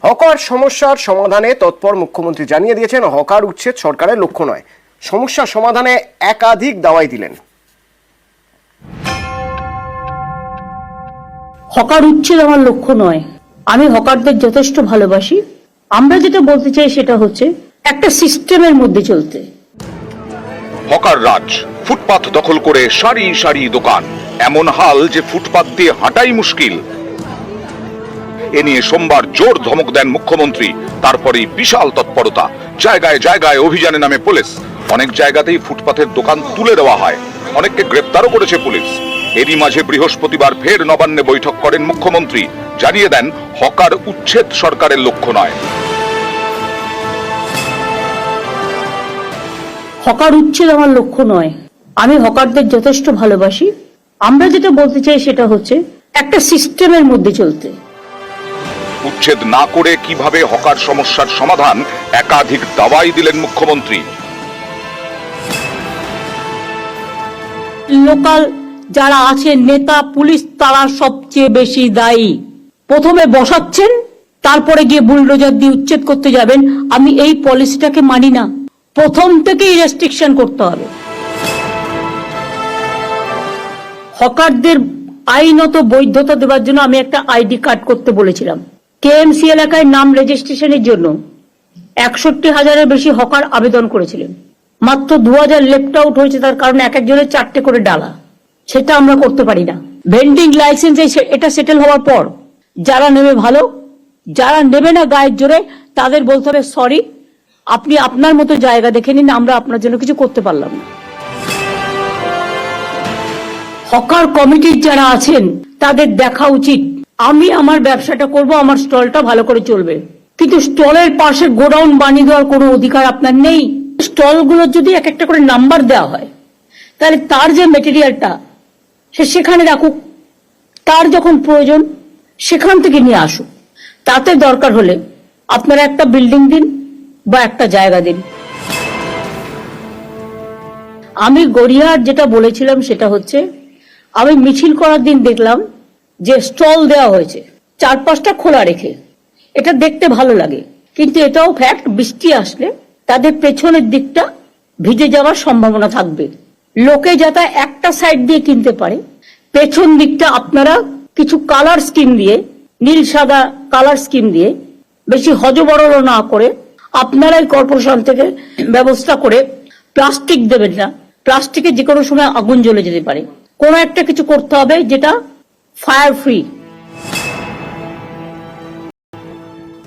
Hawker সমস্যার সমাধানে তৎপর মুখ্যমন্ত্রী জানিয়ে দিয়েছেন, হকার উচ্ছেদ সরকারের লক্ষ্য নয়। সমস্যা সমাধানে একাধিক দাওয়াই দিলেন। হকার উচ্ছেদ আমার লক্ষ্য নয়। আমি হকারদের যথেষ্ট ভালোবাসি। আমরা যেটা বলতে চাই সেটা হচ্ছে একটা সিস্টেমের মধ্যে চলতে। হকার রাজ, ফুটপাত দখল করে সারি সারি দোকান, এমন হাল যে ফুটপাত দিয়ে হাঁটাই মুশকিল। এ নিয়ে সোমবার জোর ধমক দেন মুখ্যমন্ত্রী। তারপরেই বিশাল তৎপরতা, জায়গায় জায়গায় অভিযানে নামে পুলিশ। অনেক জায়গাতেই ফুটপাতের দোকান তুলে দেওয়া হয়, অনেককে গ্রেপ্তারও করেছে পুলিশ। এরই মাঝে বৃহস্পতিবার ফের নবান্নে বৈঠক করেন মুখ্যমন্ত্রী। জানিয়ে দেন, হকার উচ্ছেদ সরকারের লক্ষ্য নয়। হকার উচ্ছেদ আমার লক্ষ্য নয়। আমি হকারদের যথেষ্ট ভালোবাসি। আমরা যেটা বলতে চাই সেটা হচ্ছে একটা সিস্টেমের মধ্যে চলতে। উচ্ছেদ না করে কিভাবে হকার সমস্যার সমাধান, একাধিক দাওয়াই দিলেন মুখ্যমন্ত্রী। লোকাল যারা আছে, নেতা, পুলিশ, তারা সবচেয়ে বেশি দায়ী। প্রথমে বসাচ্ছেন, তারপরে গিয়ে বুলডোজার দিয়ে উচ্ছেদ করতে যাবেন। আমি এই পলিসিটাকে মানি না। প্রথম থেকেই রেস্ট্রিকশন করতে হবে। হকারদের আইনত বৈধতা দেওয়ার জন্য আমি একটা আইডি কার্ড করতে বলেছিলাম। কেএমসি এলাকায় নাম রেজিস্ট্রেশনের জন্য 61,000-এর বেশি হকার আবেদন করেছিলেন। মাত্র 2,000 লেফট আউট হয়েছে, তার কারণে এক একজনের 4টে করে ডালা। সেটা আমরা করতে পারি না। ভেন্ডিং লাইসেন্স এটা সেটেল হওয়ার পর যারা নেবে ভালো, যারা নেবে না গায়ের জোরে, তাদের বলতে হবে সরি, আপনি আপনার মতো জায়গা দেখে নিন, আমরা আপনার জন্য কিছু করতে পারলাম না। হকার কমিটির যারা আছেন তাদের দেখা উচিত, আমি আমার ব্যবসাটা করব, আমার স্টলটা ভালো করে চলবে, কিন্তু স্টলের পাশে গোডাউন বানিয়ে দেওয়ার কোনো অধিকার আপনার নেই। স্টলগুলোর যদি এক একটা করে নাম্বার দেওয়া হয়, তাহলে তার যে মেটেরিয়ালটা সে সেখানে রাখুক, তার যখন প্রয়োজন সেখান থেকে নিয়ে আসুক। তাতে দরকার হলে আপনারা একটা বিল্ডিং দিন বা একটা জায়গা দিন। আমি গড়িয়ার যেটা বলেছিলাম সেটা হচ্ছে, আমি মিছিল করার দিন দেখলাম যে স্টল দেওয়া হয়েছে 4-5টা খোলা রেখে। এটা দেখতে ভালো লাগে, কিন্তু এটাও ফ্যাক্ট, বৃষ্টি আসলে তাদের পেছনের দিকটা ভিজে যাওয়ার সম্ভাবনা থাকবে। লোকে যাতে একটা সাইড দিয়ে কিনতে পারে, পেছন দিকটা আপনারা কিছু কালার স্কিম দিয়ে, নীল সাদা কালার স্কিম দিয়ে, বেশি হজবরল না করে আপনারাই কর্পোরেশন থেকে ব্যবস্থা করে প্লাস্টিক দেবেন না। প্লাস্টিকে যে কোনো সময় আগুন জ্বলে যেতে পারে। কোনো একটা কিছু করতে হবে যেটা ফায়ার ফ্রি।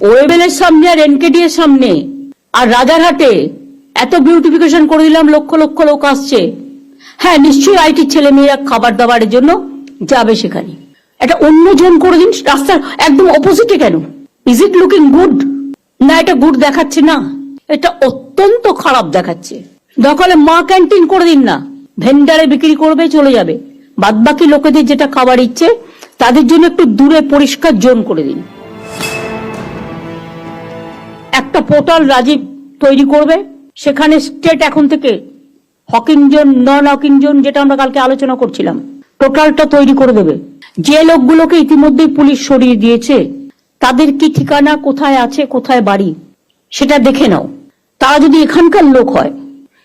ওয়েবেলের সামনে আর এনকেডি এর সামনে আর রাজারহাটে এত বিউটিফিকেশন করে দিলাম, লক্ষ লক্ষ লোক আসছে। হ্যাঁ, নিশ্চয়ই আইটি ছেলে মেয়েরা খাবার দাবারের জন্য যাবে সেখানে। এটা অন্য জন করে দিন, রাস্তার একদম অপোজিটে কেন? Is it looking good? না, এটা গুড দেখাচ্ছে না, এটা অত্যন্ত খারাপ দেখাচ্ছে। দরকার মা ক্যান্টিন করে দিন না, ভেন্ডারে বিক্রি করবে, চলে যাবে। বাদ বাকি লোকেদের যেটা খাবার ইচ্ছে তাদের জন্য একটু দূরে পরিষ্কার জোন করে দিন। একটা পোর্টাল রাজীব তৈরি করবে, সেখানে স্টেট এখন থেকে হকিং জোন, নন হকিং জোন, যেটা আমরা কালকে আলোচনা করছিলাম, টোটালটা তৈরি করে দেবে। যে লোকগুলোকে ইতিমধ্যেই পুলিশ সরিয়ে দিয়েছে, তাদের কি ঠিকানা, কোথায় আছে, কোথায় বাড়ি, সেটা দেখে নাও। তারা যদি এখানকার লোক হয়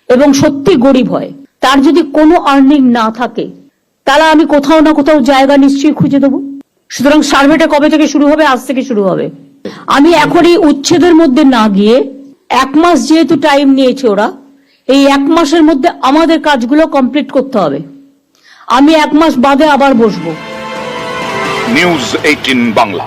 এবং সত্যি গরিব হয়, তার যদি কোনো আর্নিং না থাকে, তাহলে আমি কোথাও না কোথাও জায়গা নিশ্চয়ই খুঁজে দেবো। সুতরাং সার্ভেটা কবে থেকে শুরু হবে? আজ থেকে শুরু হবে। আমি এখনই উচ্ছেদের মধ্যে না গিয়ে, 1 মাস যেহেতু টাইম নিয়েছে ওরা, এই 1 মাসের মধ্যে আমাদের কাজগুলো কমপ্লিট করতে হবে। আমি 1 মাস বাদে আবার বসবো। নিউজ 18 বাংলা।